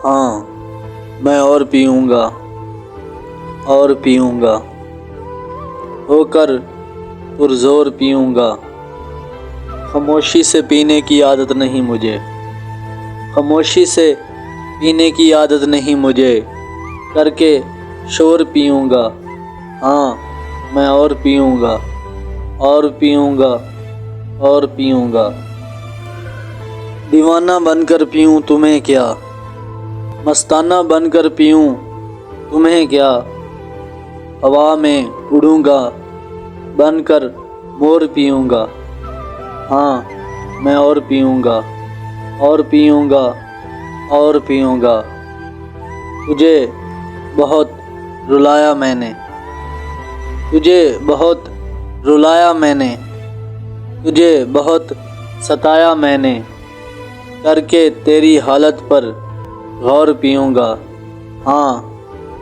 ہاں میں اور پیوں گا اور پیوں گا، ہو کر پرزور پیوں گا۔ خاموشی سے پینے کی عادت نہیں مجھے، خاموشی سے پینے کی عادت نہیں مجھے، کر کے شور پیوں گا۔ ہاں میں اور پیوں گا اور پیوں گا اور پیوں گا۔ دیوانہ بن کر پیوں تمہیں کیا، مستانہ بن کر پیوں تمہیں کیا، ہوا میں اڑوں گا بن کر مور پیوں گا۔ ہاں میں اور پیوں گا اور پیوں گا اور پیوں گا۔ تجھے بہت رلایا میں نے، تجھے بہت رلایا میں نے، تجھے بہت ستایا میں نے، کر کے تیری حالت پر غور پیوں گا۔ ہاں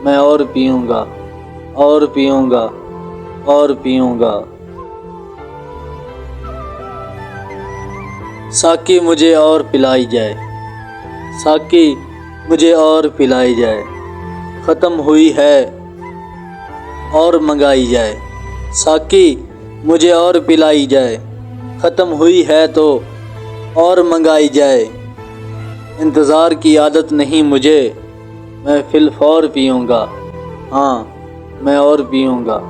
میں اور پیوں گا اور پیوں گا اور پیوں گا۔ ساقی مجھے اور پلائی جائے، ساقی مجھے اور پلائی جائے، ختم ہوئی ہے اور منگائی جائے۔ ساقی مجھے اور پلائی جائے، ختم ہوئی ہے تو اور منگائی جائے۔ انتظار کی عادت نہیں مجھے، میں فی الفور پیوں گا۔ ہاں میں اور پیوں گا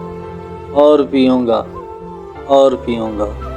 اور پیوں گا اور پیوں گا۔